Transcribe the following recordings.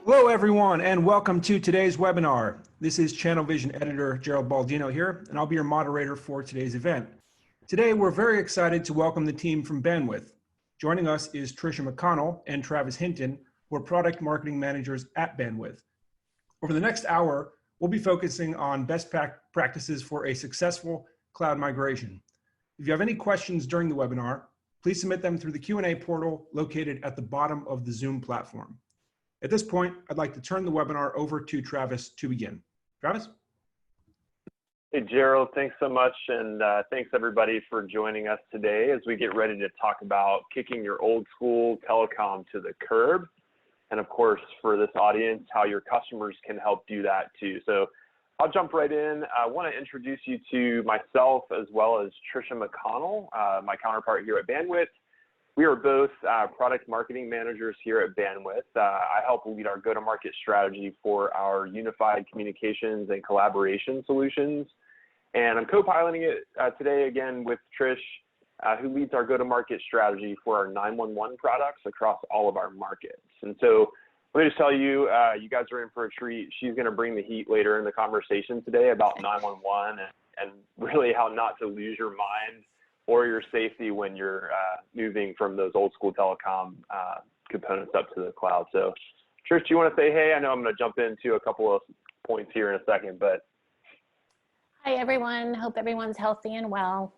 Hello, everyone, and welcome to today's webinar. This is Channel Vision Editor Gerald Baldino here, and I'll be your moderator for today's event. Today, we're very excited to welcome the team from Bandwidth. Joining us is Tricia McConnell and Travis Hinton, who are product marketing managers at Bandwidth. Over the next hour, we'll be focusing on best practices for a successful cloud migration. If you have any questions during the webinar, please submit them through the Q&A portal located at the bottom of the Zoom platform. At this point, I'd like to turn the webinar over to Travis to begin. Travis? Hey, Gerald, thanks so much. And thanks everybody for joining us today as we get ready to talk about kicking your old school telecom to the curb. And of course, for this audience, how your customers can help do that too. So I'll jump right in. I want to introduce you to myself as well as Tricia McConnell, my counterpart here at Bandwidth. We are both product marketing managers here at Bandwidth. I help lead our go-to-market strategy for our unified communications and collaboration solutions. And I'm co-piloting it today again with Trish, who leads our go-to-market strategy for our 911 products across all of our markets. And so let me just tell you, you guys are in for a treat. She's going to bring the heat later in the conversation today about 911 and really how not to lose your mind or your safety when you're moving from those old school telecom components up to the cloud. So Trish, do you want to say hey? I know I'm going to jump into a couple of points here in a second, but. Hi everyone, hope everyone's healthy and well.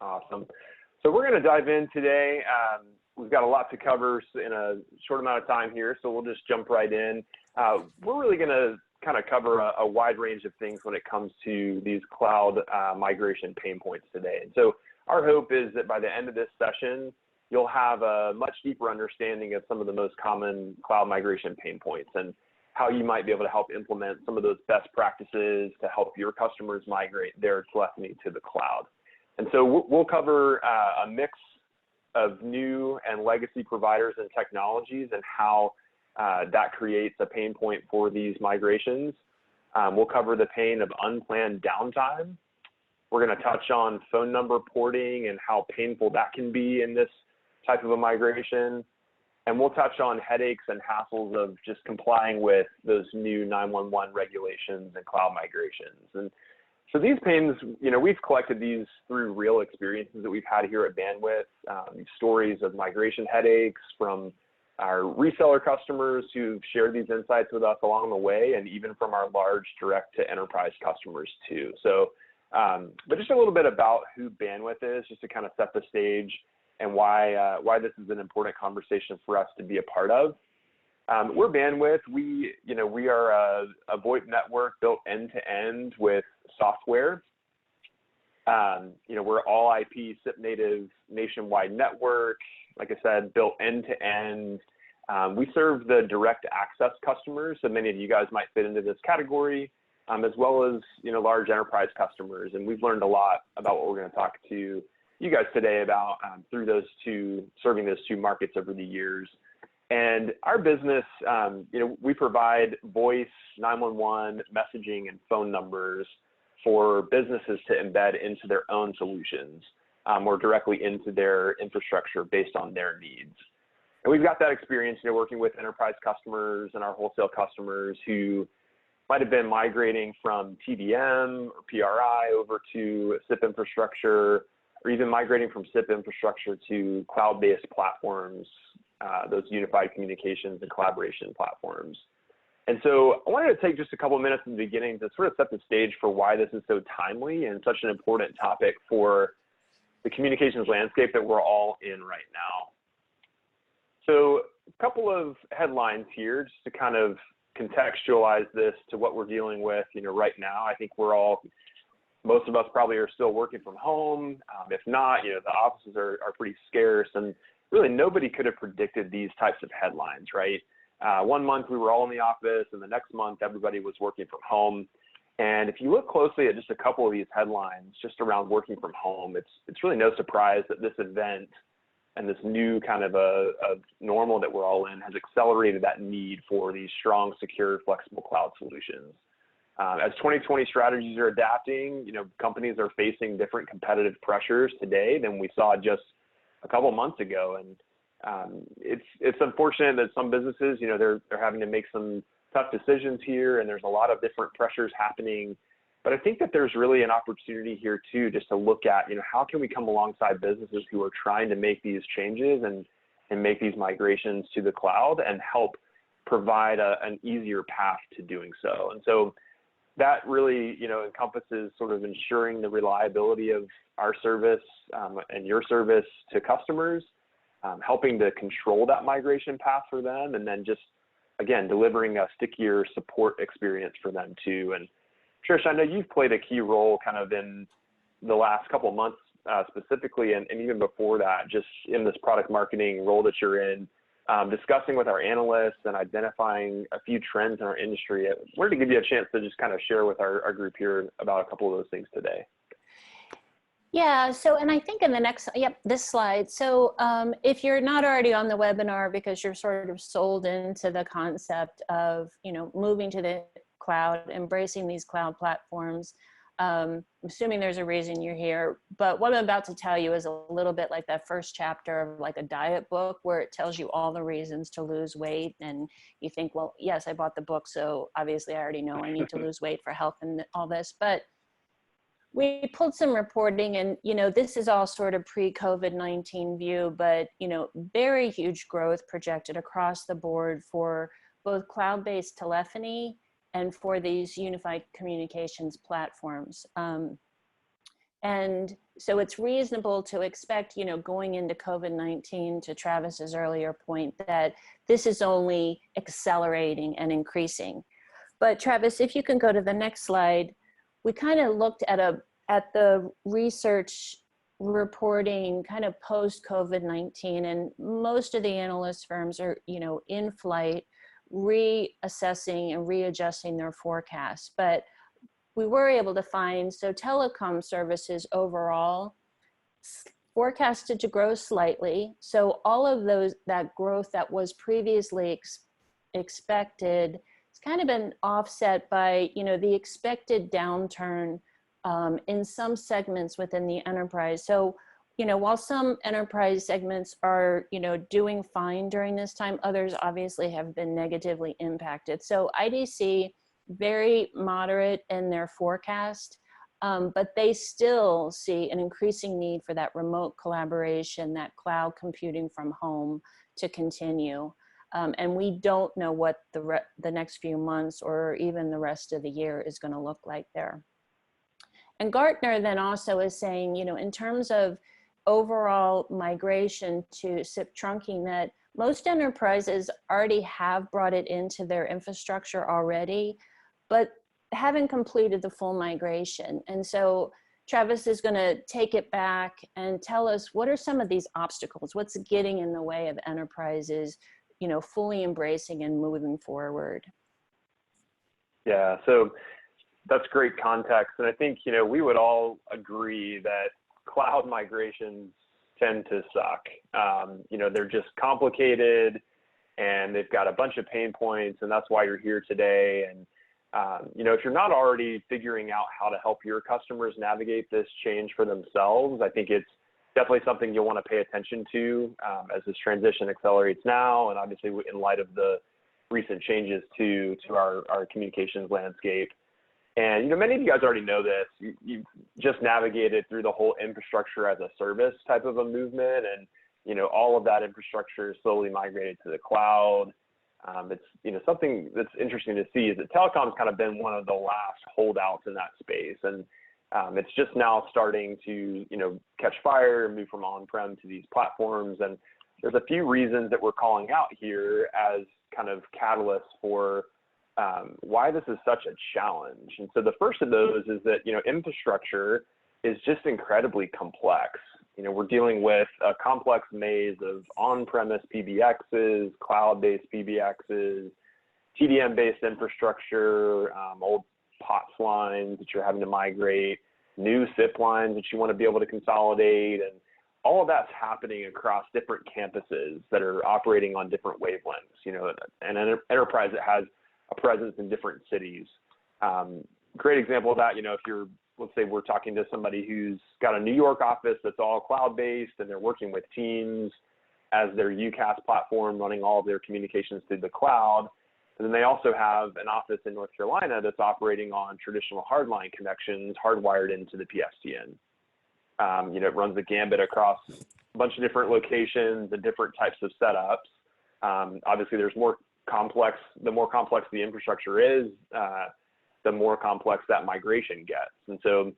Awesome. So we're going to dive in today. We've got a lot to cover in a short amount of time here, so we'll just jump right in. We're really going to kind of cover a wide range of things when it comes to these cloud migration pain points today. And so our hope is that by the end of this session, you'll have a much deeper understanding of some of the most common cloud migration pain points and how you might be able to help implement some of those best practices to help your customers migrate their telephony to the cloud. And so we'll cover a mix of new and legacy providers and technologies and how that creates a pain point for these migrations. We'll cover the pain of unplanned downtime. We're going to touch on phone number porting and how painful that can be in this type of a migration. And we'll touch on headaches and hassles of just complying with those new 911 regulations and cloud migrations. And so these pains, you know, we've collected these through real experiences that we've had here at Bandwidth, stories of migration headaches from our reseller customers who've shared these insights with us along the way, and even from our large direct to enterprise customers too. So, but just a little bit about who Bandwidth is, just to kind of set the stage and why this is an important conversation for us to be a part of. We're Bandwidth. We are a VoIP network built end to end with software. We're all IP SIP native nationwide network. Like I said, built end to end. We serve the direct access customers, so many of you guys might fit into this category, as well as large enterprise customers. And we've learned a lot about what we're going to talk to you guys today about through serving those two markets over the years. And our business, we provide voice, 911, messaging, and phone numbers for businesses to embed into their own solutions. Or directly into their infrastructure based on their needs. And we've got that experience, working with enterprise customers and our wholesale customers who might have been migrating from TDM or PRI over to SIP infrastructure, or even migrating from SIP infrastructure to cloud-based platforms, those unified communications and collaboration platforms. And so I wanted to take just a couple of minutes in the beginning to sort of set the stage for why this is so timely and such an important topic for the communications landscape that we're all in right now. So a couple of headlines here just to kind of contextualize this to what we're dealing with, right now. I think most of us probably are still working from home. If not, the offices are pretty scarce, and really nobody could have predicted these types of headlines, right? 1 month we were all in the office, and the next month everybody was working from home. And if you look closely at just a couple of these headlines just around working from home, it's really no surprise that this event and this new kind of a normal that we're all in has accelerated that need for these strong, secure, flexible cloud solutions. As 2020 strategies are adapting, companies are facing different competitive pressures today than we saw just a couple months ago. And It's unfortunate that some businesses, they're having to make some tough decisions here, and there's a lot of different pressures happening. But I think that there's really an opportunity here too, just to look at, how can we come alongside businesses who are trying to make these changes and make these migrations to the cloud and help provide an easier path to doing so. And so that really, encompasses sort of ensuring the reliability of our service and your service to customers, helping to control that migration path for them, and then just, again, delivering a stickier support experience for them too. And Trish, I know you've played a key role kind of in the last couple of months specifically, and even before that, just in this product marketing role that you're in, discussing with our analysts and identifying a few trends in our industry. I wanted to give you a chance to just kind of share with our group here about a couple of those things today. Yeah, so, and I think in the next, this slide. So if you're not already on the webinar because you're sort of sold into the concept of, moving to the cloud, embracing these cloud platforms, I'm assuming there's a reason you're here, but what I'm about to tell you is a little bit like that first chapter of like a diet book where it tells you all the reasons to lose weight. And you think, well, yes, I bought the book, so obviously I already know I need to lose weight for health and all this, but we pulled some reporting and, this is all sort of pre-COVID-19 view, but, very huge growth projected across the board for both cloud-based telephony and for these unified communications platforms. And so it's reasonable to expect, going into COVID-19, to Travis's earlier point, that this is only accelerating and increasing. But Travis, if you can go to the next slide, we kind of looked at the research reporting kind of post COVID-19, and most of the analyst firms are, in flight, reassessing and readjusting their forecasts. But we were able to find, so telecom services overall forecasted to grow slightly. So all of that growth that was previously expected, it's kind of been offset by, the expected downturn in some segments within the enterprise. So, while some enterprise segments are, doing fine during this time, others obviously have been negatively impacted. So IDC, very moderate in their forecast, but they still see an increasing need for that remote collaboration, that cloud computing from home to continue. And we don't know what the next few months or even the rest of the year is going to look like there. And Gartner then also is saying, in terms of overall migration to SIP trunking, that most enterprises already have brought it into their infrastructure already, but haven't completed the full migration. And so Travis is going to take it back and tell us what are some of these obstacles, what's getting in the way of enterprises, fully embracing and moving forward. Yeah, so that's great context. And I think, we would all agree that cloud migrations tend to suck. They're just complicated and they've got a bunch of pain points, and that's why you're here today. And, if you're not already figuring out how to help your customers navigate this change for themselves, I think it's definitely something you'll want to pay attention to as this transition accelerates now, and obviously in light of the recent changes to our communications landscape. And, many of you guys already know this. You've just navigated through the whole infrastructure as a service type of a movement, and, all of that infrastructure is slowly migrated to the cloud. It's, something that's interesting to see is that telecom's kind of been one of the last holdouts in that space. And it's just now starting to, catch fire and move from on-prem to these platforms. And there's a few reasons that we're calling out here as kind of catalysts for why this is such a challenge. And so the first of those is that, infrastructure is just incredibly complex. We're dealing with a complex maze of on-premise PBXs, cloud-based PBXs, TDM-based infrastructure, old POTS lines that you're having to migrate, new SIP lines that you want to be able to consolidate, and all of that's happening across different campuses that are operating on different wavelengths, and an enterprise that has a presence in different cities. Great example of that, if you're, let's say we're talking to somebody who's got a New York office that's all cloud-based and they're working with teams, as their UCaaS platform, running all of their communications through the cloud. And then they also have an office in North Carolina that's operating on traditional hardline connections hardwired into the PSTN. It runs the gambit across a bunch of different locations and different types of setups. Obviously, there's more complex. The more complex the infrastructure is, the more complex that migration gets. And so,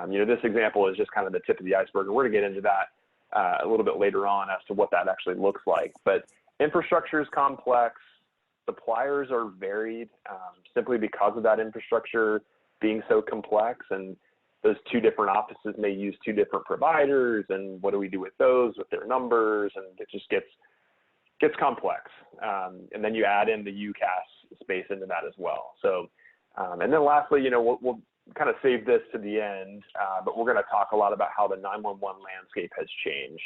this example is just kind of the tip of the iceberg. And we're going to get into that a little bit later on as to what that actually looks like. But infrastructure is complex. Suppliers are varied simply because of that infrastructure being so complex, and those two different offices may use two different providers, and what do we do with those, with their numbers, and it just gets complex. And then you add in the UCaaS space into that as well. So, and then lastly, we'll kind of save this to the end, but we're going to talk a lot about how the 911 landscape has changed,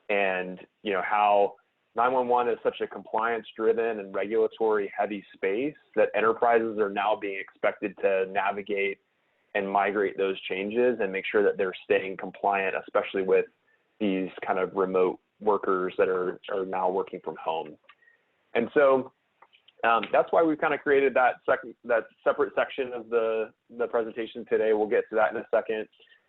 and how 911 is such a compliance-driven and regulatory-heavy space that enterprises are now being expected to navigate and migrate those changes and make sure that they're staying compliant, especially with these kind of remote workers that are now working from home. And so that's why we've kind of created that separate section of the presentation today. We'll get to that in a second,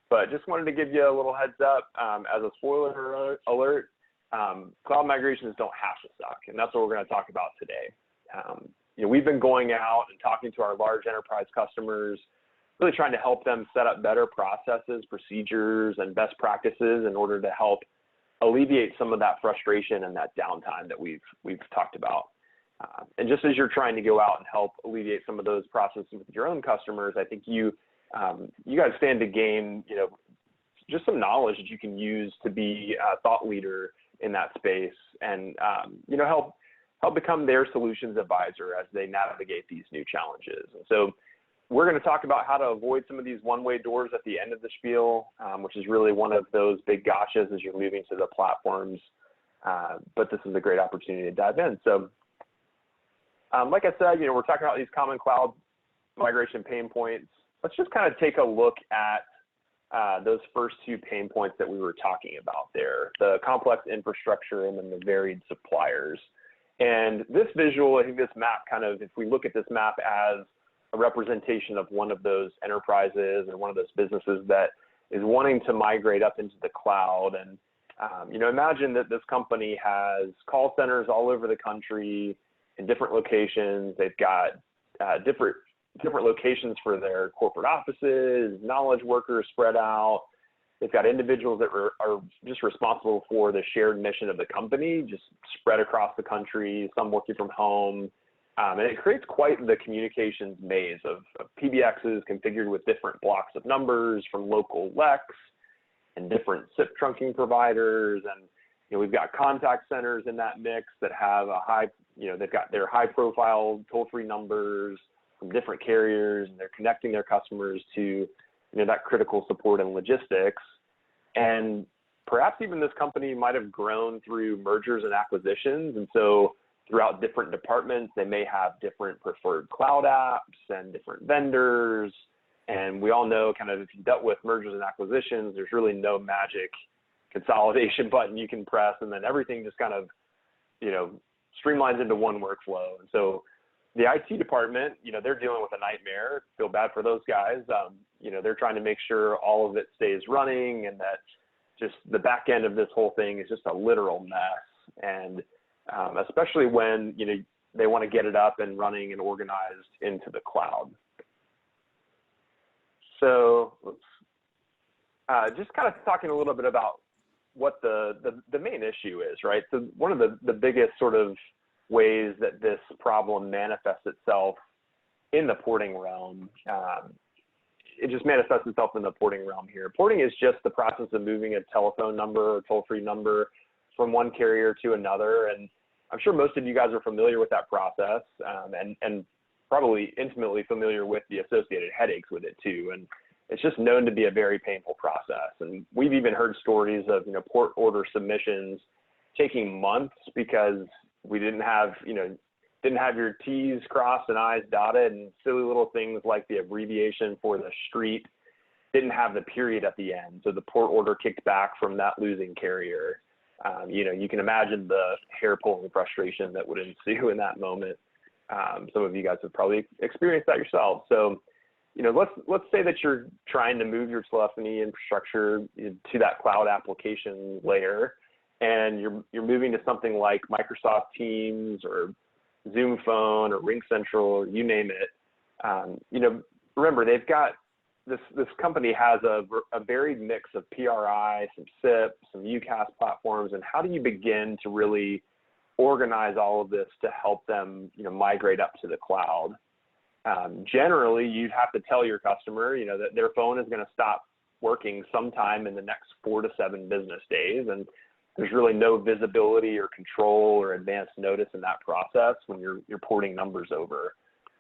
but just wanted to give you a little heads up as a spoiler alert. Cloud migrations don't have to suck, and that's what we're going to talk about today. We've been going out and talking to our large enterprise customers, really trying to help them set up better processes, procedures, and best practices in order to help alleviate some of that frustration and that downtime that we've talked about. And just as you're trying to go out and help alleviate some of those processes with your own customers, I think you guys stand to gain, just some knowledge that you can use to be a thought leader in that space, and help become their solutions advisor as they navigate these new challenges. And so we're going to talk about how to avoid some of these one-way doors at the end of the spiel, which is really one of those big gotchas as you're moving to the platforms. But this is a great opportunity to dive in. So like I said, we're talking about these common cloud migration pain points. Let's just kind of take a look at those first two pain points that we were talking about there, the complex infrastructure and then the varied suppliers. And this visual, I think this map kind of, if we look at this map as a representation of one of those enterprises or one of those businesses that is wanting to migrate up into the cloud. And, imagine that this company has call centers all over the country in different locations. They've got different locations for their corporate offices, knowledge workers spread out. They've got individuals that are just responsible for the shared mission of the company, just spread across the country, some working from home. And it creates quite the communications maze of PBXs configured with different blocks of numbers from local LECs and different SIP trunking providers. And we've got contact centers in that mix that have they've got their high profile toll-free numbers from different carriers, and they're connecting their customers to that critical support and logistics. And perhaps even this company might have grown through mergers and acquisitions. And so throughout different departments, they may have different preferred cloud apps and different vendors. And we all know kind of if you dealt with mergers and acquisitions, there's really no magic consolidation button you can press, and then everything just kind of, streamlines into one workflow. And so the IT department, they're dealing with a nightmare. Feel bad for those guys. They're trying to make sure all of it stays running, and that just the back end of this whole thing is just a literal mess. And especially when, they want to get it up and running and organized into the cloud. So just kind of talking a little bit about what the main issue is, right? So one of the biggest sort of ways that this problem manifests itself in the porting realm, it just manifests itself in the porting realm here. Porting is just the process of moving a telephone number or toll-free number from one carrier to another. And I'm sure most of you guys are familiar with that process, and probably intimately familiar with the associated headaches with it too. And it's just known to be a very painful process. And we've even heard stories of, port order submissions taking months because we didn't have your T's crossed and I's dotted, and silly little things like the abbreviation for the street didn't have the period at the end. So the port order kicked back from that losing carrier. You can imagine the hair-pulling frustration that would ensue in that moment. Some of you guys have probably experienced that yourself. So, let's say that you're trying to move your telephony infrastructure to that cloud application layer, and you're moving to something like Microsoft Teams or Zoom Phone or RingCentral, or you name it. Remember, they've got this company has a varied mix of PRI, some SIP, some UCaaS platforms, and how do you begin to really organize all of this to help them, migrate up to the cloud? Generally, you'd have to tell your customer, that their phone is going to stop working sometime in the next 4 to 7 business days, and there's really no visibility or control or advance notice in that process when you're porting numbers over,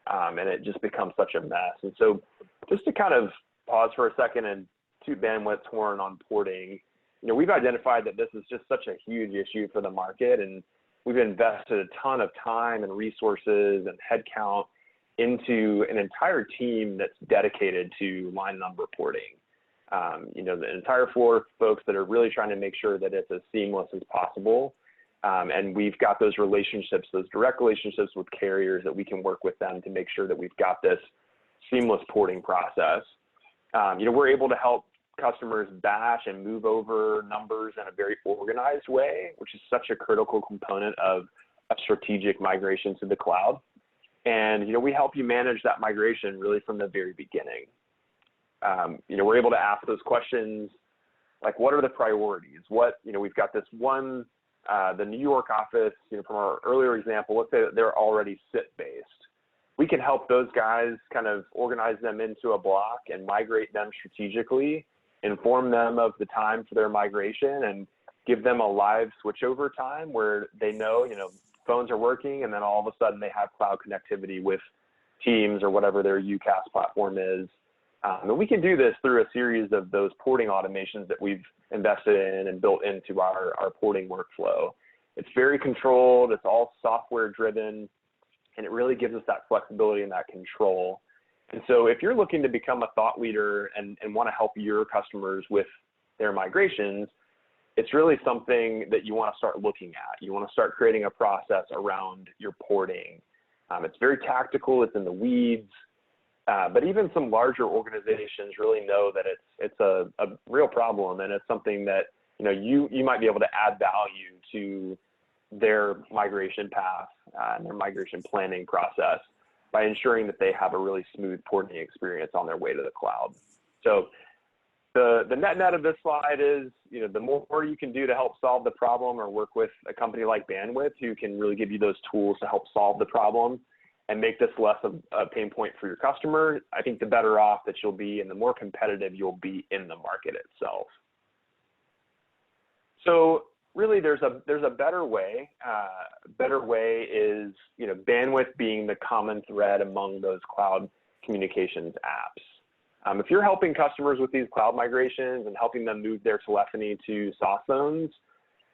and it just becomes such a mess. And so, just to kind of pause for a second and toot Bandwidth's horn on porting, we've identified that this is just such a huge issue for the market, and we've invested a ton of time and resources and headcount into an entire team that's dedicated to line number porting. The entire floor of folks that are really trying to make sure that it's as seamless as possible. And we've got those relationships, those direct relationships with carriers that we can work with them to make sure that we've got this seamless porting process. We're able to help customers batch and move over numbers in a very organized way, which is such a critical component of a strategic migration to the cloud. And, we help you manage that migration really from the very beginning. We're able to ask those questions like, what are the priorities? We've got this one, the New York office, from our earlier example, let's say that they're already SIP-based. We can help those guys kind of organize them into a block and migrate them strategically, inform them of the time for their migration, and give them a live switchover time where they know, phones are working, and then all of a sudden they have cloud connectivity with Teams or whatever their UCaaS platform is. And we can do this through a series of those porting automations that we've invested in and built into our porting workflow. It's very controlled, it's all software driven, and it really gives us that flexibility and that control. And so if you're looking to become a thought leader and want to help your customers with their migrations, it's really something that you want to start looking at. You want to start creating a process around your porting. It's very tactical, it's in the weeds, but even some larger organizations really know that it's a real problem, and it's something that you might be able to add value to their migration path and their migration planning process by ensuring that they have a really smooth porting experience on their way to the cloud. So the net of this slide is, the more you can do to help solve the problem or work with a company like Bandwidth who can really give you those tools to help solve the problem and make this less of a pain point for your customer, I think the better off that you'll be and the more competitive you'll be in the market itself. So really there's a better way. Better way is, Bandwidth being the common thread among those cloud communications apps. If you're helping customers with these cloud migrations and helping them move their telephony to soft phones,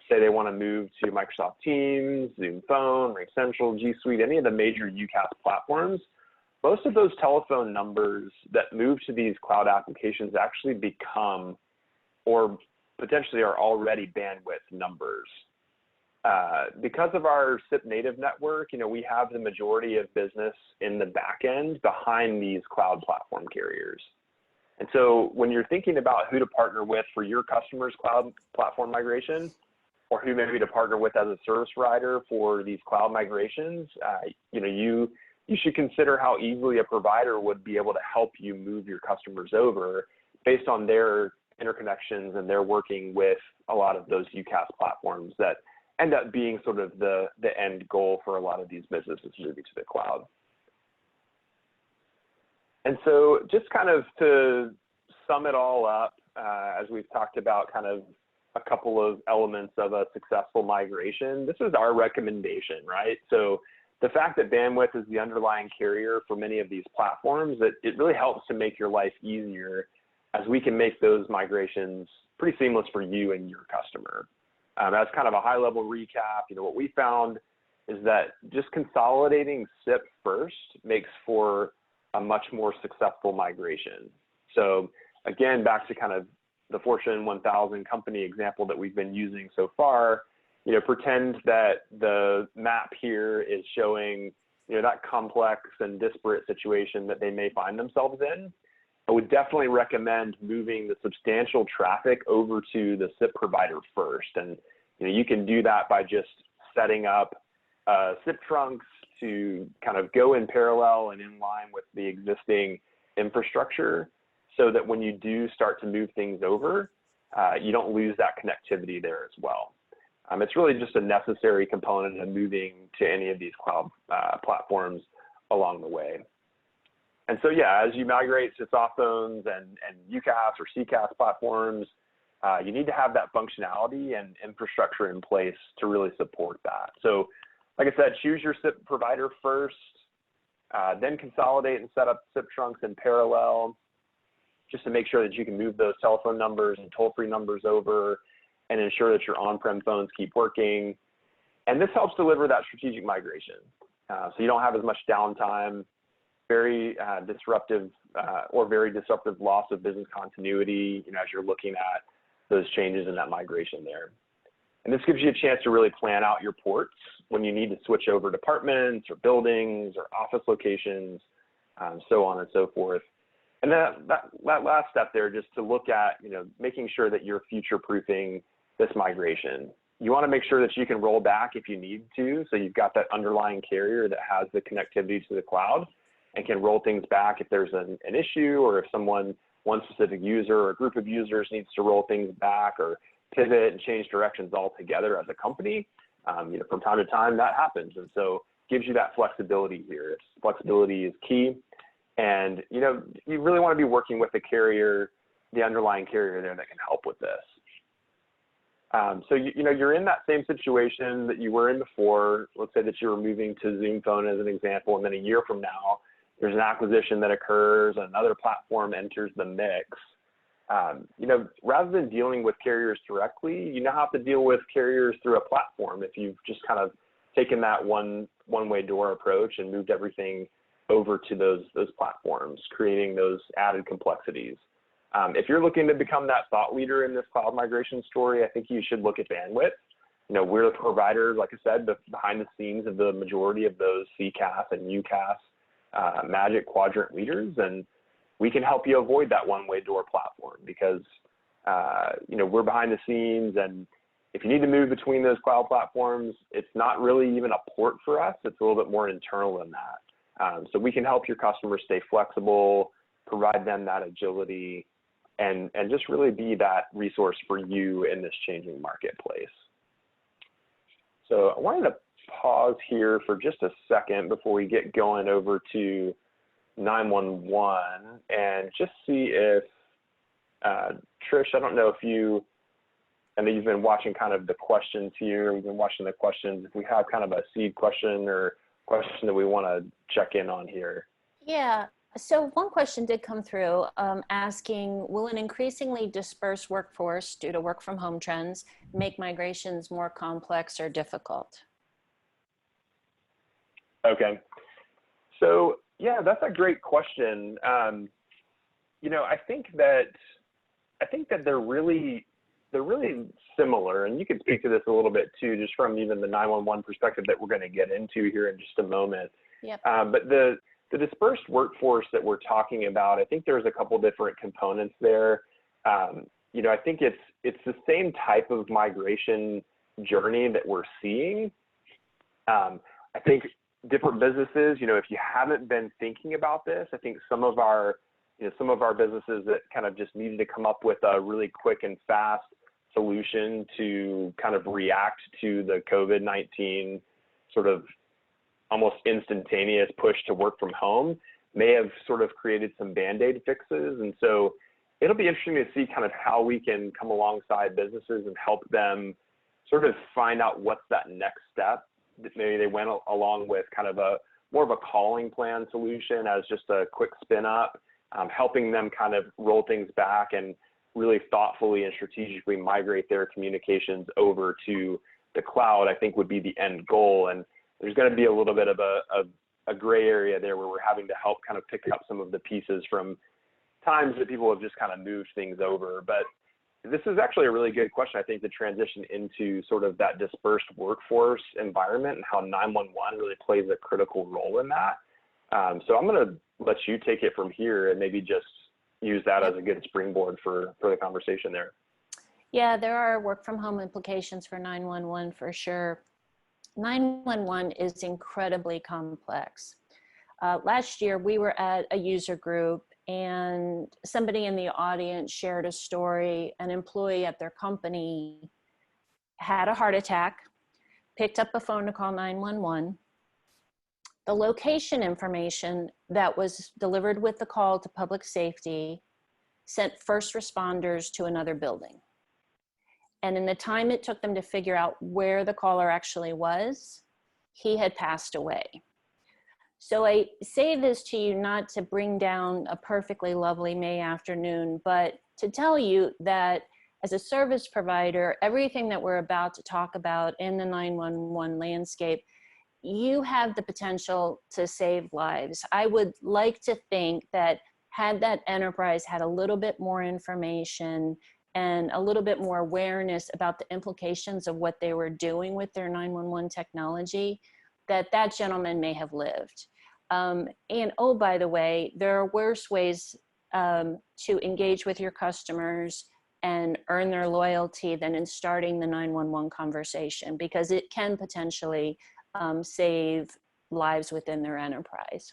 say they want to move to Microsoft Teams, Zoom Phone, RingCentral, G Suite, any of the major UCaaS platforms, most of those telephone numbers that move to these cloud applications actually become, or potentially are already, Bandwidth numbers. Because of our SIP native network, we have the majority of business in the back end behind these cloud platform carriers. And so when you're thinking about who to partner with for your customers' cloud platform migration, or who maybe to partner with as a service provider for these cloud migrations, you should consider how easily a provider would be able to help you move your customers over based on their interconnections and their working with a lot of those UCaaS platforms that end up being sort of the end goal for a lot of these businesses moving to the cloud. And so just kind of to sum it all up, as we've talked about kind of a couple of elements of a successful migration, this is our recommendation, right? So the fact that Bandwidth is the underlying carrier for many of these platforms, it really helps to make your life easier as we can make those migrations pretty seamless for you and your customer. As kind of a high level recap, what we found is that just consolidating SIP first makes for a much more successful migration. So again, back to kind of the Fortune 1000 company example that we've been using so far, pretend that the map here is showing, that complex and disparate situation that they may find themselves in. I would definitely recommend moving the substantial traffic over to the SIP provider first. And you can do that by just setting up SIP trunks to kind of go in parallel and in line with the existing infrastructure, so that when you do start to move things over, you don't lose that connectivity there as well. It's really just a necessary component of moving to any of these cloud platforms along the way. And so, yeah, as you migrate to soft phones and UCaaS or CCaaS platforms, you need to have that functionality and infrastructure in place to really support that. So, like I said, choose your SIP provider first, then consolidate and set up SIP trunks in parallel, just to make sure that you can move those telephone numbers and toll-free numbers over and ensure that your on-prem phones keep working. And this helps deliver that strategic migration. So you don't have as much downtime, very disruptive loss of business continuity, as you're looking at those changes in that migration there. And this gives you a chance to really plan out your ports when you need to switch over departments or buildings or office locations, so on and so forth. And that last step there, just to look at, making sure that you're future-proofing this migration. You want to make sure that you can roll back if you need to, so you've got that underlying carrier that has the connectivity to the cloud and can roll things back if there's an issue, or if one specific user or a group of users needs to roll things back or pivot and change directions altogether as a company. From time to time that happens, and so gives you that flexibility here. Flexibility is key. And, you really want to be working with the carrier, the underlying carrier there that can help with this. So, you're in that same situation that you were in before. Let's say that you were moving to Zoom Phone as an example, and then a year from now, there's an acquisition that occurs, another platform enters the mix. Rather than dealing with carriers directly, you now have to deal with carriers through a platform if you've just kind of taken that one-way door approach and moved everything over to those platforms, creating those added complexities. If you're looking to become that thought leader in this cloud migration story, I think you should look at bandwidth. We're the provider, like I said, behind the scenes of the majority of those CCaaS and UCaaS Magic Quadrant leaders, and we can help you avoid that one-way door platform because, we're behind the scenes, and if you need to move between those cloud platforms, it's not really even a port for us. It's a little bit more internal than that. So we can help your customers stay flexible, provide them that agility, and just really be that resource for you in this changing marketplace. So I wanted to pause here for just a second before we get going over to 911 and just see if, Trish, I don't know if I know you've been watching kind of the questions here. We've been watching the questions. If we have kind of a seed question or question that we want to check in on here. Yeah. So one question did come through asking, will an increasingly dispersed workforce due to work from home trends make migrations more complex or difficult? Okay. So yeah, that's a great question. I think that they're really similar, and you can speak to this a little bit too, just from even the 911 perspective that we're going to get into here in just a moment. Yep. But the dispersed workforce that we're talking about, I think there's a couple different components there. I think it's the same type of migration journey that we're seeing. I think different businesses, if you haven't been thinking about this, I think some of our businesses that kind of just needed to come up with a really quick and fast solution to kind of react to the COVID-19 sort of almost instantaneous push to work from home may have sort of created some Band-Aid fixes. And so it'll be interesting to see kind of how we can come alongside businesses and help them sort of find out what's that next step. Maybe they went along with kind of more of a calling plan solution as just a quick spin up, helping them kind of roll things back and really thoughtfully and strategically migrate their communications over to the cloud, I think would be the end goal. And there's going to be a little bit of a gray area there where we're having to help kind of pick up some of the pieces from times that people have just kind of moved things over. But This is actually a really good question, I think, to transition into sort of that dispersed workforce environment and how 911 really plays a critical role in that. So I'm going to let you take it from here and maybe just use that as a good springboard for the conversation there. Yeah, there are work from home implications for 911 for sure. 911 is incredibly complex. Last year, we were at a user group and somebody in the audience shared a story. An employee at their company had a heart attack, picked up a phone to call 911. The location information that was delivered with the call to public safety sent first responders to another building. And in the time it took them to figure out where the caller actually was, he had passed away. So I say this to you not to bring down a perfectly lovely May afternoon, but to tell you that as a service provider, everything that we're about to talk about in the 911 landscape, you have the potential to save lives. I would like to think that had that enterprise had a little bit more information and a little bit more awareness about the implications of what they were doing with their 911 technology, that gentleman may have lived. And oh, by the way, there are worse ways to engage with your customers and earn their loyalty than in starting the 911 conversation, because it can potentially save lives within their enterprise.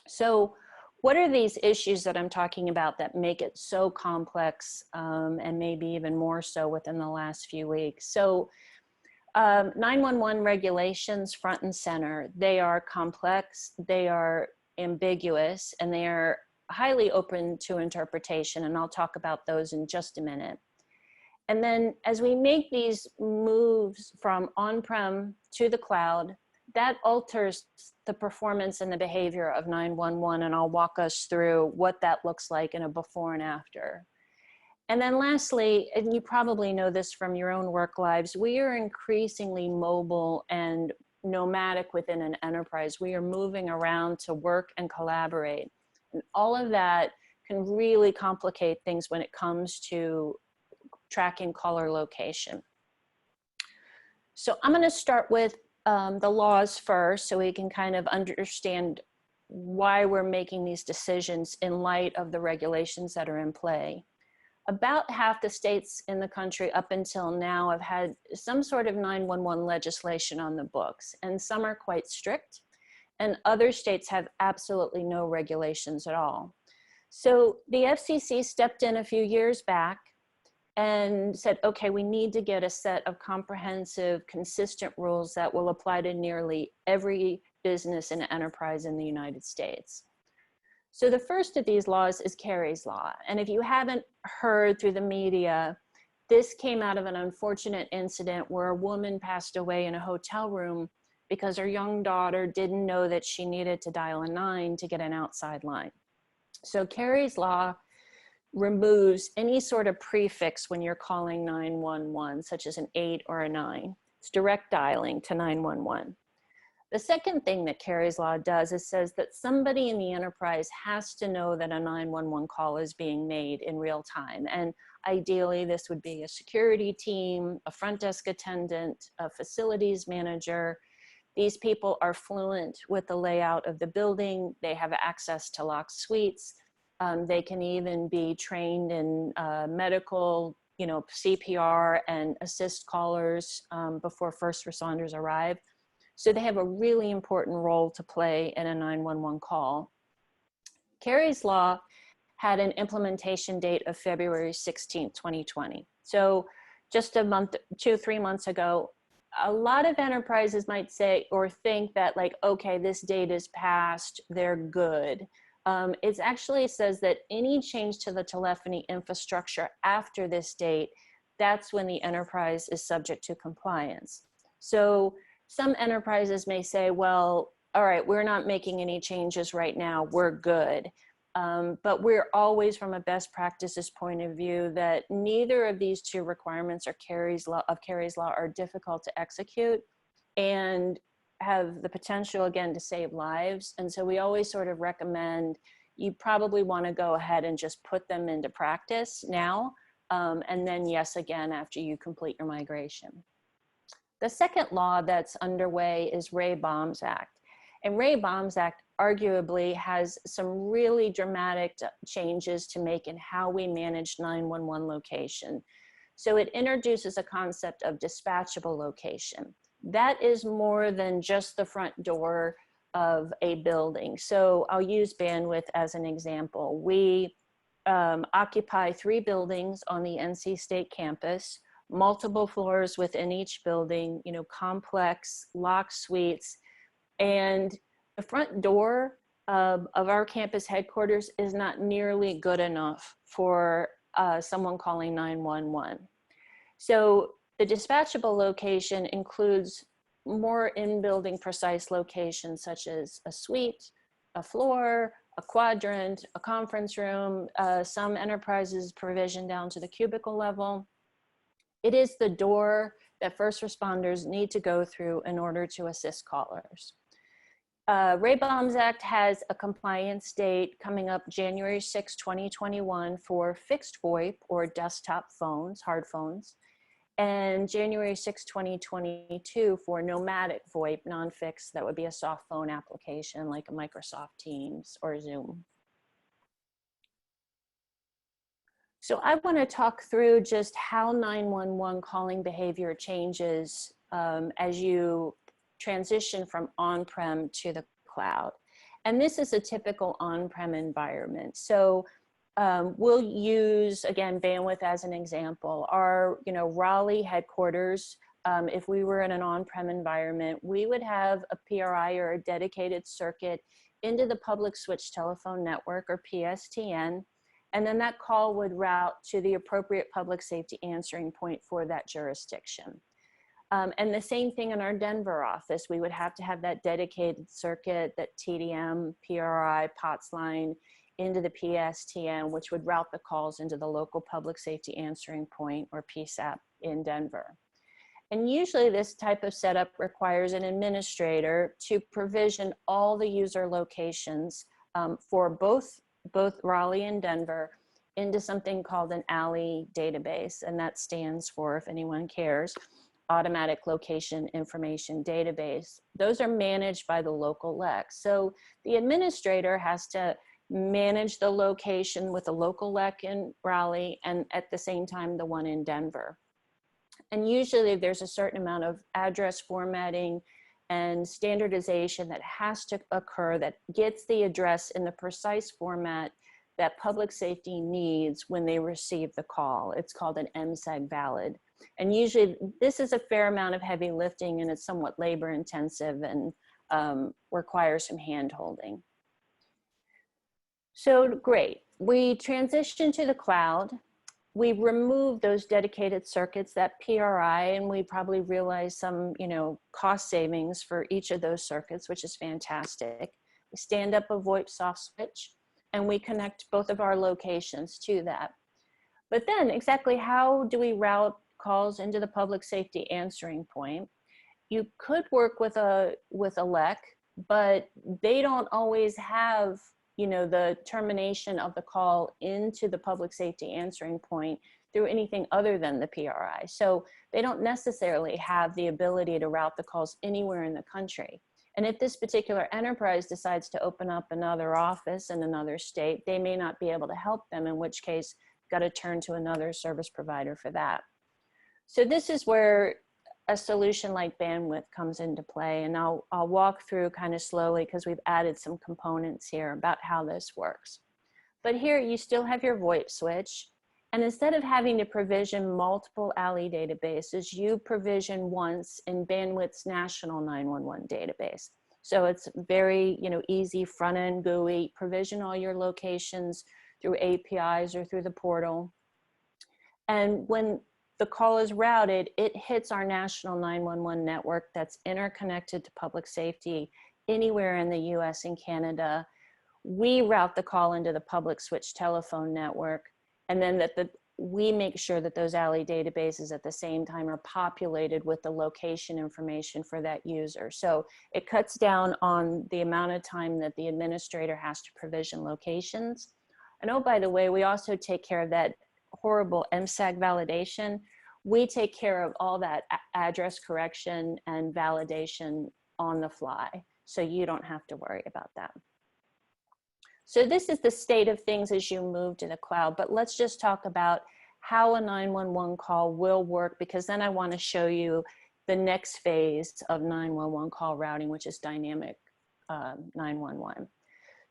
So what are these issues that I'm talking about that make it so complex and maybe even more so within the last few weeks? So 911 regulations front and center, they are complex, they are ambiguous, and they are highly open to interpretation, and I'll talk about those in just a minute. And then as we make these moves from on-prem to the cloud, that alters the performance and the behavior of 911, and I'll walk us through what that looks like in a before and after. And then lastly, and you probably know this from your own work lives, we are increasingly mobile and nomadic within an enterprise. We are moving around to work and collaborate. And all of that can really complicate things when it comes to tracking caller location. So I'm going to start with the laws first, so we can kind of understand why we're making these decisions in light of the regulations that are in play. About half the states in the country up until now have had some sort of 911 legislation on the books, and some are quite strict, and other states have absolutely no regulations at all. So the FCC stepped in a few years back and said, okay, we need to get a set of comprehensive, consistent rules that will apply to nearly every business and enterprise in the United States. So the first of these laws is Carey's Law. And if you haven't heard through the media, this came out of an unfortunate incident where a woman passed away in a hotel room because her young daughter didn't know that she needed to dial a 9 to get an outside line. So Carey's Law removes any sort of prefix when you're calling 911, such as an 8 or a 9. It's direct dialing to 911. The second thing that Carey's Law does is says that somebody in the enterprise has to know that a 911 call is being made in real time. And ideally, this would be a security team, a front desk attendant, a facilities manager. These people are fluent with the layout of the building. They have access to locked suites. They can even be trained in medical, CPR and assist callers before first responders arrive. So they have a really important role to play in a 911 call. Carey's Law had an implementation date of February 16, 2020. So just a month, 2-3 months ago, a lot of enterprises might say or think that like, okay, this date is passed, they're good. It actually says that any change to the telephony infrastructure after this date, that's when the enterprise is subject to compliance. So some enterprises may say, well, all right, we're not making any changes right now, we're good. But we're always, from a best practices point of view, that neither of these two requirements of Carey's Law are difficult to execute and have the potential, again, to save lives. And so we always sort of recommend you probably want to go ahead and just put them into practice now and then yes again after you complete your migration. The second law that's underway is Ray-Bombs Act. And Ray-Bombs Act arguably has some really dramatic changes to make in how we manage 911 location. So it introduces a concept of dispatchable location. That is more than just the front door of a building. So I'll use Bandwidth as an example. We occupy 3 buildings on the NC State campus, multiple floors within each building, you know, complex lock suites, and the front door of our campus headquarters is not nearly good enough for someone calling 911. So the dispatchable location includes more in-building precise locations such as a suite, a floor, a quadrant, a conference room, some enterprises provision down to the cubicle level. It is the door that first responders need to go through in order to assist callers. Ray-Bombs Act has a compliance date coming up January 6, 2021 for fixed VoIP or desktop phones, hard phones, and January 6, 2022 for nomadic VoIP, non-fixed, that would be a soft phone application like a Microsoft Teams or Zoom. So I want to talk through just how 911 calling behavior changes as you transition from on-prem to the cloud. And this is a typical on-prem environment. So we'll use, again, Bandwidth as an example. Our Raleigh headquarters, if we were in an on-prem environment, we would have a PRI or a dedicated circuit into the public switch telephone network or PSTN. And then that call would route to the appropriate public safety answering point for that jurisdiction. And the same thing in our Denver office, we would have to have that dedicated circuit, that TDM, PRI, POTS line into the PSTN, which would route the calls into the local public safety answering point or PSAP in Denver. And usually this type of setup requires an administrator to provision all the user locations for both Raleigh and Denver into something called an ALI database. And that stands for, if anyone cares, Automatic Location Information Database. Those are managed by the local LEC. So the administrator has to manage the location with the local LEC in Raleigh and at the same time the one in Denver. And usually there's a certain amount of address formatting and standardization that has to occur that gets the address in the precise format that public safety needs when they receive the call. It's called an MSEG valid. And usually this is a fair amount of heavy lifting and it's somewhat labor intensive and requires some hand holding. So great, we transition to the cloud. We remove those dedicated circuits, that PRI, and we probably realize some, cost savings for each of those circuits, which is fantastic. We stand up a VoIP soft switch and we connect both of our locations to that. But then exactly how do we route calls into the public safety answering point? You could work with a LEC, but they don't always have the termination of the call into the public safety answering point through anything other than the PRI. So they don't necessarily have the ability to route the calls anywhere in the country. And if this particular enterprise decides to open up another office in another state, they may not be able to help them, in which case, got to turn to another service provider for that. So this is where a solution like Bandwidth comes into play. And I'll walk through kind of slowly because we've added some components here about how this works. But here you still have your VoIP switch. And instead of having to provision multiple ALI databases, you provision once in Bandwidth's national 911 database. So it's very easy front-end GUI, provision all your locations through APIs or through the portal. And when the call is routed, it hits our national 911 network that's interconnected to public safety anywhere in the US and Canada. We route the call into the public switch telephone network, and then we make sure that those ALI databases at the same time are populated with the location information for that user. So it cuts down on the amount of time that the administrator has to provision locations. And oh, by the way, we also take care of that horrible MSAG validation, we take care of all that address correction and validation on the fly. So you don't have to worry about that. So this is the state of things as you move to the cloud, but let's just talk about how a 911 call will work, because then I want to show you the next phase of 911 call routing, which is dynamic 911.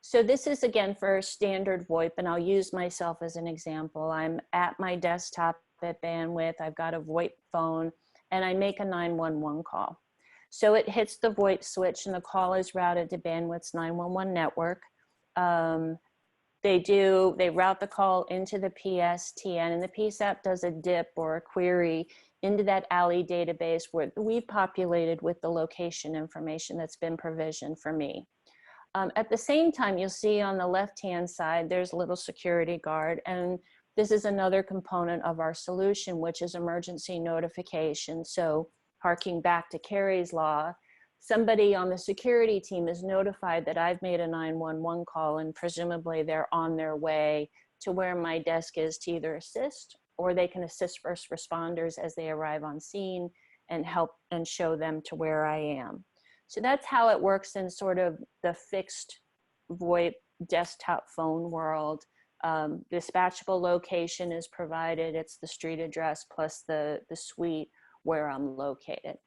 So this is again for standard VoIP, and I'll use myself as an example. I'm at my desktop at Bandwidth, I've got a VoIP phone, and I make a 911 call. So it hits the VoIP switch and the call is routed to Bandwidth's 911 network. They route the call into the PSTN, and the PSAP does a dip or a query into that ALI database where we've populated with the location information that's been provisioned for me. At the same time, you'll see on the left-hand side, there's a little security guard, and this is another component of our solution, which is emergency notification. So harking back to Carrie's law, somebody on the security team is notified that I've made a 911 call, and presumably they're on their way to where my desk is to either assist, or they can assist first responders as they arrive on scene and help and show them to where I am. So that's how it works in sort of the fixed VoIP desktop phone world. Dispatchable location is provided. It's the street address plus the suite where I'm located.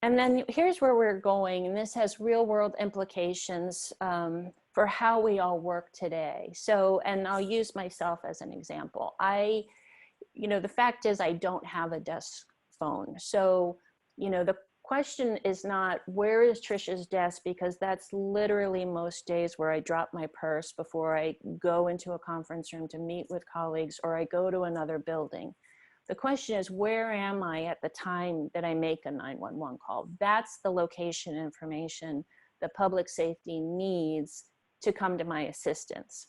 And then here's where we're going, and this has real world implications for how we all work today. So, and I'll use myself as an example. The fact is I don't have a desk phone. So, the question is not where is Trisha's desk, because that's literally most days where I drop my purse before I go into a conference room to meet with colleagues, or I go to another building. The question is, where am I at the time that I make a 911 call? That's the location information that public safety needs to come to my assistance.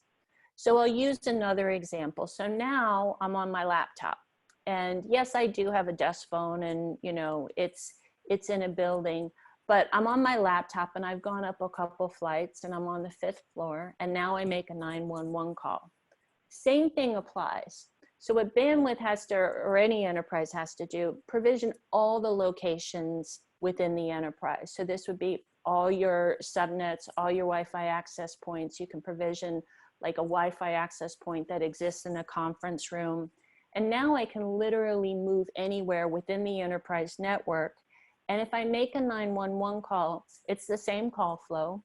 So I'll use another example. So now I'm on my laptop, and yes, I do have a desk phone, and it's in a building, but I'm on my laptop and I've gone up a couple flights and I'm on the 5th floor, and now I make a 911 call. Same thing applies. So what Bandwidth has to, or any enterprise has to do, provision all the locations within the enterprise. So this would be all your subnets, all your Wi-Fi access points. You can provision like a Wi-Fi access point that exists in a conference room. And now I can literally move anywhere within the enterprise network. And if I make a 911 call, it's the same call flow.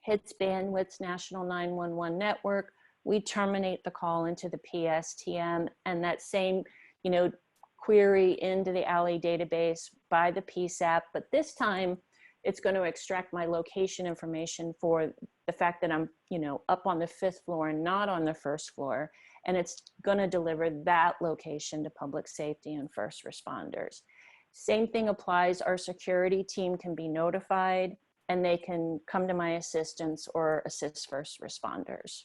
Hits Bandwidth's national 911 network. We terminate the call into the PSTN, and that same, query into the ALI database by the PSAP, but this time it's going to extract my location information for the fact that I'm, up on the 5th floor and not on the 1st floor, and it's going to deliver that location to public safety and first responders. Same thing applies. Our security team can be notified, and they can come to my assistance or assist first responders.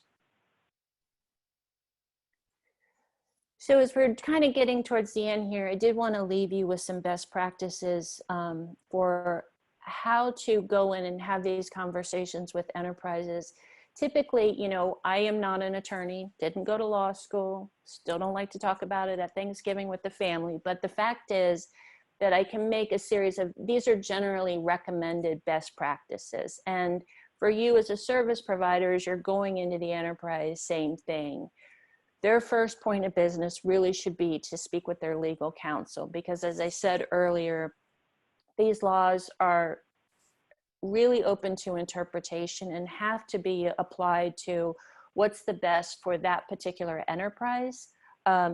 So as we're kind of getting towards the end here, I did want to leave you with some best practices for how to go in and have these conversations with enterprises. Typically, I am not an attorney, didn't go to law school, still don't like to talk about it at Thanksgiving with the family, but the fact is that I can make a series of, these are generally recommended best practices. And for you as a service provider, as you're going into the enterprise, same thing. Their first point of business really should be to speak with their legal counsel, because as I said earlier, these laws are really open to interpretation and have to be applied to what's the best for that particular enterprise.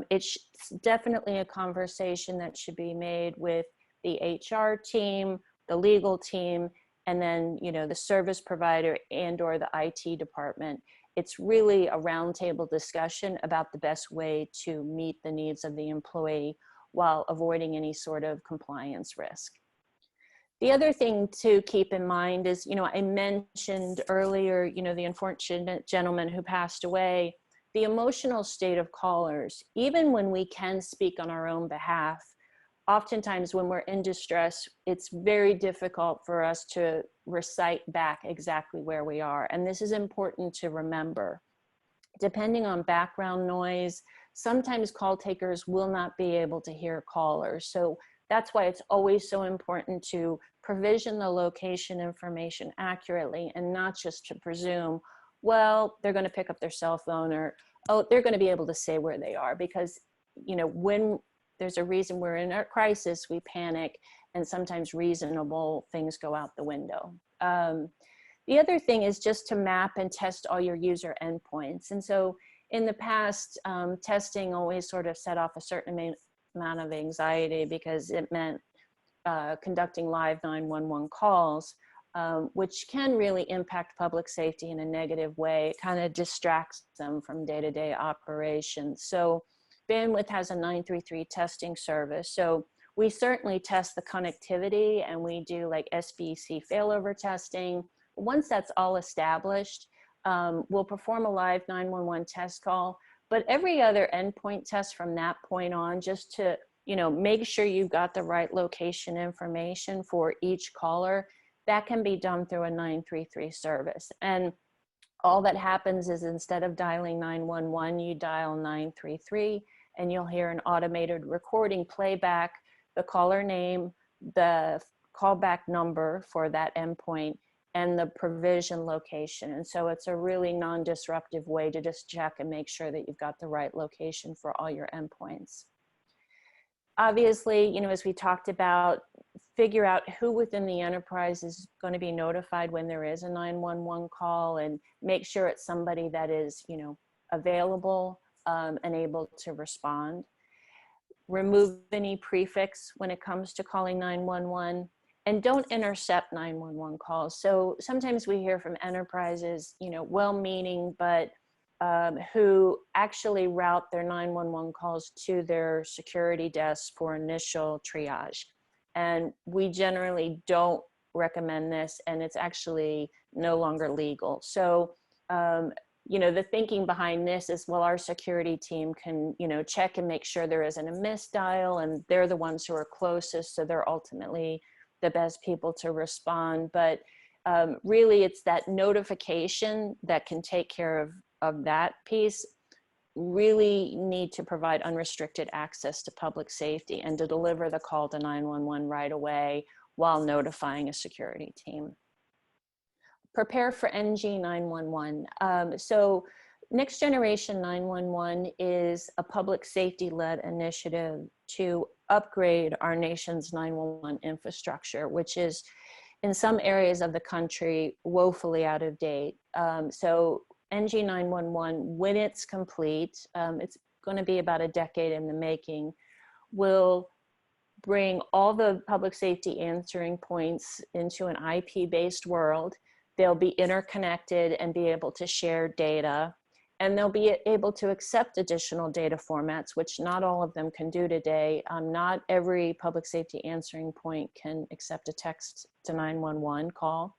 It's definitely a conversation that should be made with the HR team, the legal team, and then the service provider and or the IT department. It's really a roundtable discussion about the best way to meet the needs of the employee while avoiding any sort of compliance risk. The other thing to keep in mind is, I mentioned earlier, the unfortunate gentleman who passed away, the emotional state of callers. Even when we can speak on our own behalf, oftentimes when we're in distress, it's very difficult for us to recite back exactly where we are. And this is important to remember. Depending on background noise, sometimes call takers will not be able to hear callers. So that's why it's always so important to provision the location information accurately and not just to presume, well, they're going to pick up their cell phone, or, oh, they're going to be able to say where they are. Because, you know, when there's a reason we're in a crisis, we panic, and sometimes reasonable things go out the window. The other thing is just to map and test all your user endpoints. And so in the past, testing always sort of set off a certain amount of anxiety because it meant conducting live 911 calls, which can really impact public safety in a negative way. It kind of distracts them from day-to-day operations. So Bandwidth has a 933 testing service. So we certainly test the connectivity, and we do like SBC failover testing. Once that's all established, we'll perform a live 911 test call, but every other endpoint test from that point on, just to, you know, make sure you've got the right location information for each caller, that can be done through a 933 service. And all that happens is instead of dialing 911, you dial 933, and you'll hear an automated recording playback, the caller name, the callback number for that endpoint, and the provision location. And so it's a really non-disruptive way to just check and make sure that you've got the right location for all your endpoints. Obviously, you know, as we talked about, figure out who within the enterprise is going to be notified when there is a 911 call, and make sure it's somebody that is, you know, available and able to respond. Remove any prefix when it comes to calling 911. And don't intercept 911 calls. So sometimes we hear from enterprises, you know, well-meaning, but who actually route their 911 calls to their security desks for initial triage. And we generally don't recommend this, and it's actually no longer legal. So, you know, the thinking behind this is, well, our security team can, you know, check and make sure there isn't a misdial, and they're the ones who are closest, so they're ultimately the best people to respond. But really it's that notification that can take care of that piece. Really need to provide unrestricted access to public safety and to deliver the call to 911 right away while notifying a security team. Prepare for NG 911. So Next Generation 911 is a public safety-led initiative to upgrade our nation's 911 infrastructure, which is in some areas of the country woefully out of date. So NG 911, when it's complete, it's going to be about a decade in the making, will bring all the public safety answering points into an IP-based world. They'll be interconnected and be able to share data. And they'll be able to accept additional data formats, which not all of them can do today. Not every public safety answering point can accept a text to 911 call.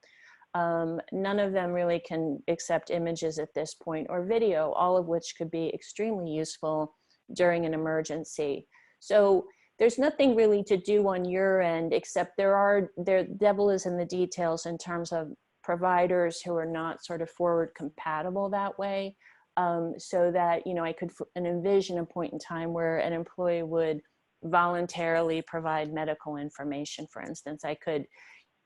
None of them really can accept images at this point, or video, all of which could be extremely useful during an emergency. So there's nothing really to do on your end, except the devil is in the details in terms of providers who are not sort of forward compatible that way. So that, you know, I could envision a point in time where an employee would voluntarily provide medical information. For instance, I could,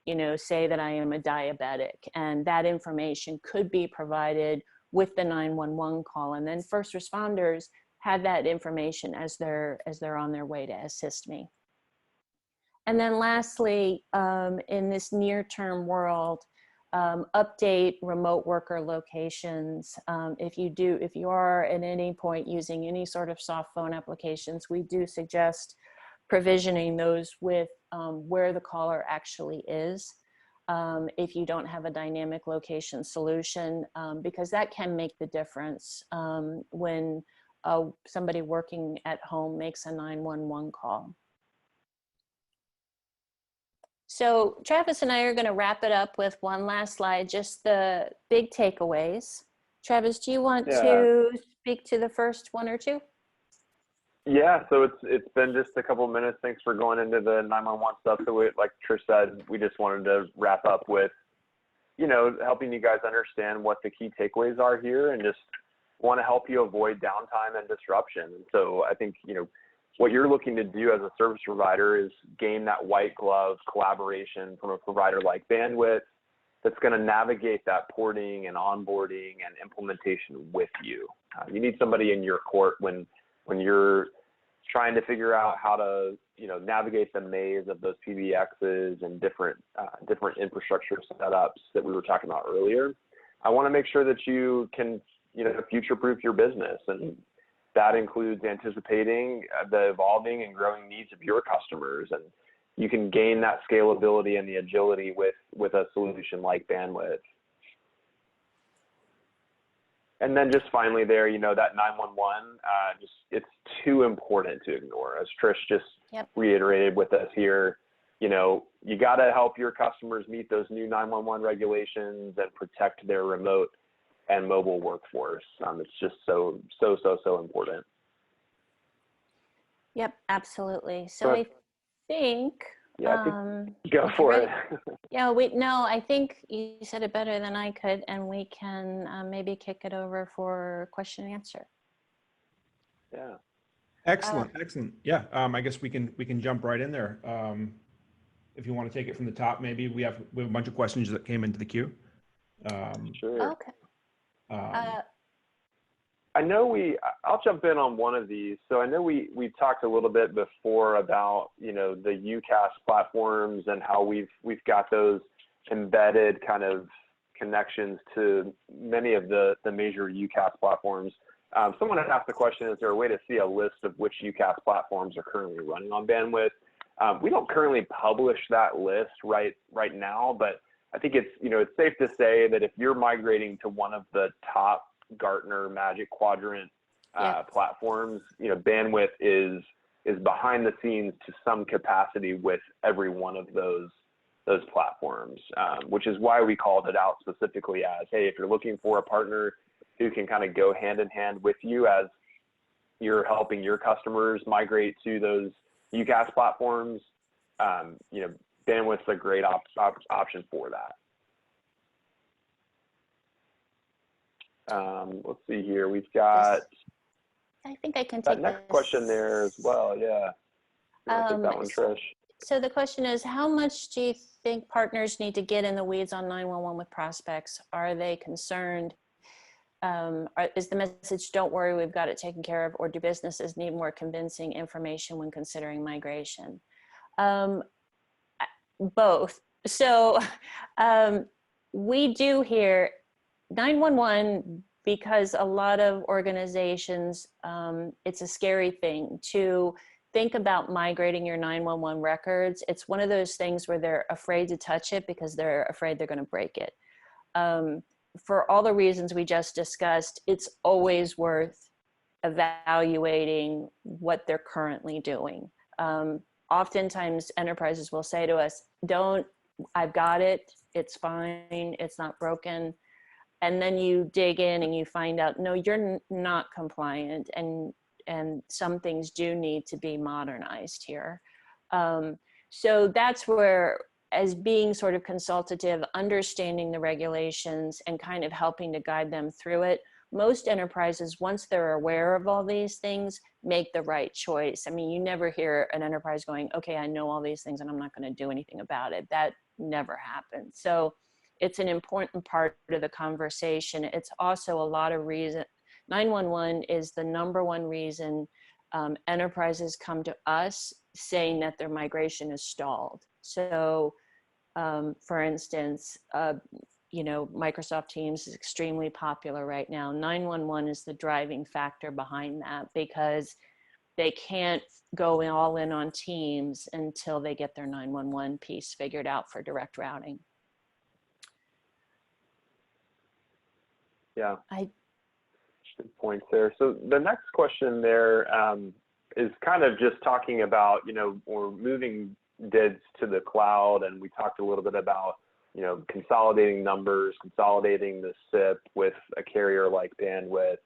you know, say that I am a diabetic, and that information could be provided with the 911 call, and then first responders have that information as they're on their way to assist me. And then lastly, in this near-term world, update remote worker locations. If you are at any point using any sort of soft phone applications, we do suggest provisioning those with where the caller actually is. If you don't have a dynamic location solution, because that can make the difference when somebody working at home makes a 911 call. So Travis and I are going to wrap it up with one last slide, just the big takeaways. Travis, do you want to speak to the first one or two? Yeah, so it's been just a couple of minutes. Thanks for going into the 911 stuff. So like Trish said, we just wanted to wrap up with, you know, helping you guys understand what the key takeaways are here, and just want to help you avoid downtime and disruption. And so I think, what you're looking to do as a service provider is gain that white glove collaboration from a provider like Bandwidth that's going to navigate that porting and onboarding and implementation with you. You need somebody in your court when you're trying to figure out how to, navigate the maze of those PBXs and different infrastructure setups that we were talking about earlier. I want to make sure that you can, future-proof your business, and that includes anticipating the evolving and growing needs of your customers. And you can gain that scalability and the agility with a solution like Bandwidth. And then just finally there, that 911, it's too important to ignore. As Trish just reiterated with us here, you got to help your customers meet those new 911 regulations and protect their remote and mobile workforce. It's just so important. Yep, absolutely. So I think, go for it. Yeah, I think you said it better than I could, and we can maybe kick it over for question and answer. Yeah. Excellent. Yeah, I guess we can jump right in there. If you want to take it from the top, maybe we have a bunch of questions that came into the queue. Sure. Okay. I know I'll jump in on one of these. So I know we talked a little bit before about, the UCaaS platforms and how we've got those embedded kind of connections to many of the major UCaaS platforms. Someone had asked the question, is there a way to see a list of which UCaaS platforms are currently running on Bandwidth? We don't currently publish that list right now, but I think it's, it's safe to say that if you're migrating to one of the top Gartner Magic Quadrant platforms, Bandwidth is behind the scenes to some capacity with every one of those platforms, which is why we called it out specifically as, hey, if you're looking for a partner who can kind of go hand in hand with you as you're helping your customers migrate to those UCaaS platforms, Bandwidth's a great option for that. Let's see here. We've got. I think I can take that next question there as well. Yeah. Take that one, Trish. So the question is, how much do you think partners need to get in the weeds on 911 with prospects? Are they concerned? Is the message, don't worry, we've got it taken care of, or do businesses need more convincing information when considering migration? Both. So we do hear 911, because a lot of organizations, it's a scary thing to think about migrating your 911 records. It's one of those things where they're afraid to touch it because they're afraid they're going to break it. For all the reasons we just discussed, it's always worth evaluating what they're currently doing. Oftentimes enterprises will say to us, I've got it, it's fine, it's not broken. And then you dig in and you find out, no, you're not compliant, and some things do need to be modernized here. So that's where, as being sort of consultative, understanding the regulations and kind of helping to guide them through it, most enterprises, once they're aware of all these things, make the right choice. I mean, you never hear an enterprise going, okay, I know all these things and I'm not going to do anything about it. That never happens. So it's an important part of the conversation. It's also a lot of reason. 911 is the #1 reason enterprises come to us saying that their migration is stalled. So for instance, Microsoft Teams is extremely popular right now. 911 is the driving factor behind that, because they can't go all in on Teams until they get their 911 piece figured out for direct routing. Yeah, good points there. So the next question there is kind of just talking about, we're moving DIDs to the cloud, and we talked a little bit about, consolidating numbers, consolidating the SIP with a carrier like Bandwidth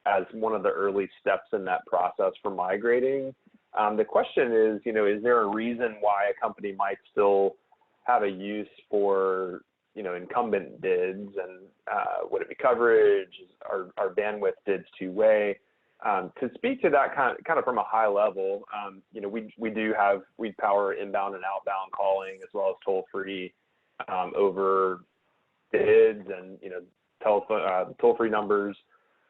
as one of the early steps in that process for migrating. The question is there a reason why a company might still have a use for, incumbent dids and would it be coverage? Are bandwidth dids two-way? To speak to that kind of from a high level, we power inbound and outbound calling as well as toll-free over bids and toll-free numbers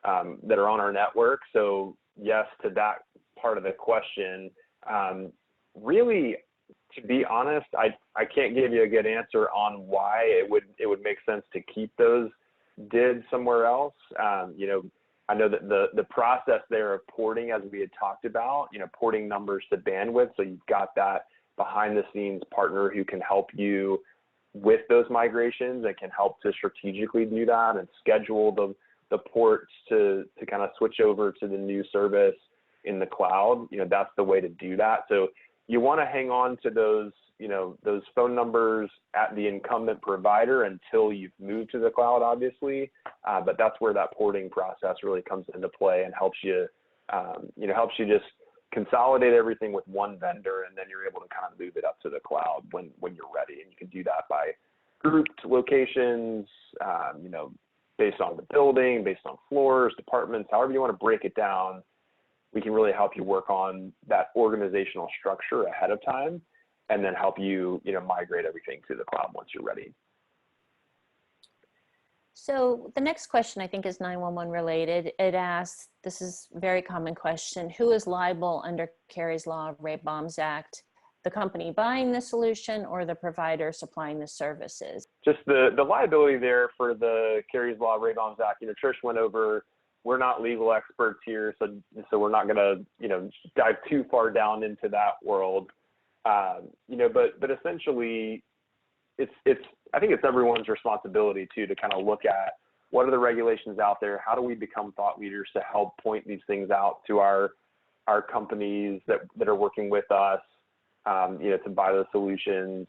that are on our network. So yes, to that part of the question, really, to be honest, I can't give you a good answer on why it would make sense to keep those dids somewhere else. I know that the process there of porting, as we had talked about, porting numbers to bandwidth, so you've got that behind the scenes partner who can help you with those migrations and can help to strategically do that and schedule the ports to kind of switch over to the new service in the cloud. That's the way to do that. So you want to hang on to those phone numbers at the incumbent provider until you've moved to the cloud, obviously. But that's where that porting process really comes into play and helps you just consolidate everything with one vendor, and then you're able to kind of move it up to the cloud when you're ready. And you can do that by grouped locations, based on the building, based on floors, departments, however you want to break it down. We can really help you work on that organizational structure ahead of time, and then help you, migrate everything to the cloud once you're ready. So the next question I think is 911 related. It asks, this is a very common question, who is liable under Kerry's Law, Ray-Bombs Act, the company buying the solution or the provider supplying the services? Just the liability there for the Kerry's Law, Ray-Bombs Act, Trish went over, we're not legal experts here, so we're not gonna, dive too far down into that world. But essentially, I think it's everyone's responsibility too to kind of look at what are the regulations out there, how do we become thought leaders to help point these things out to our companies that are working with us, to buy those solutions.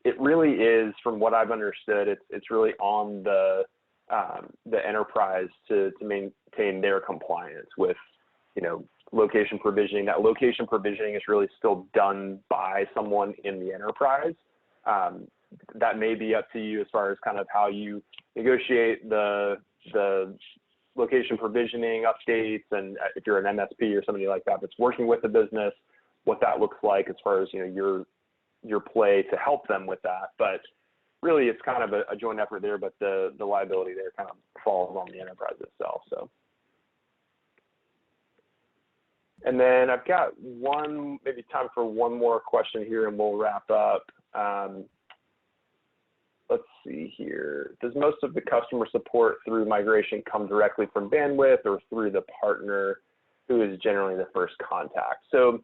It really is, from what I've understood, it's really on the enterprise to maintain their compliance with, location provisioning. That location provisioning is really still done by someone in the enterprise. That may be up to you as far as kind of how you negotiate the location provisioning updates, and if you're an MSP or somebody like that that's working with the business, what that looks like as far as your play to help them with that. But really, it's kind of a joint effort there, but the liability there kind of falls on the enterprise itself. So. And then I've got maybe time for one more question here and we'll wrap up. Let's see here. Does most of the customer support through migration come directly from Bandwidth or through the partner who is generally the first contact? So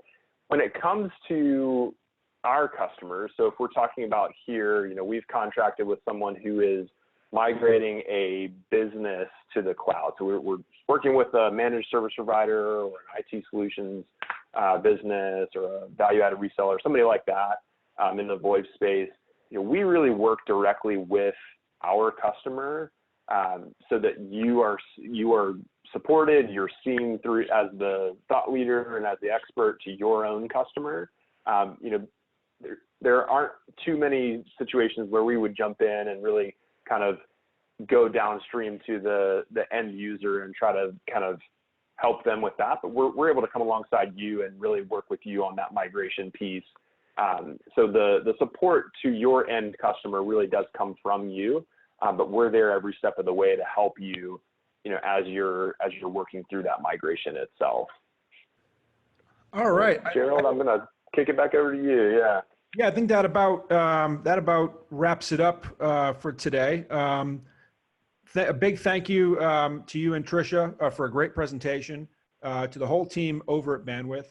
when it comes to our customers, so if we're talking about here, we've contracted with someone who is migrating a business to the cloud. So we're working with a managed service provider or an IT solutions business or a value-added reseller, somebody like that in the VoIP space. We really work directly with our customer so that you are supported, you're seen through as the thought leader and as the expert to your own customer. There aren't too many situations where we would jump in and really kind of go downstream to the end user and try to kind of help them with that. But we're able to come alongside you and really work with you on that migration piece. So the support to your end customer really does come from you, but we're there every step of the way to help you, as you're working through that migration itself. All right, Gerald, I'm gonna kick it back over to you. Yeah. Yeah, I think that about wraps it up for today. A big thank you to you and Tricia for a great presentation, to the whole team over at Bandwidth,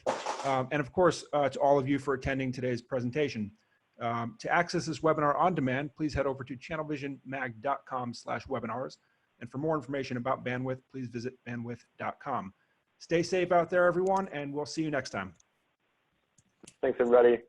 and of course to all of you for attending today's presentation. To access this webinar on demand, please head over to channelvisionmag.com/webinars. And for more information about Bandwidth, please visit bandwidth.com. Stay safe out there, everyone, and we'll see you next time. Thanks, everybody.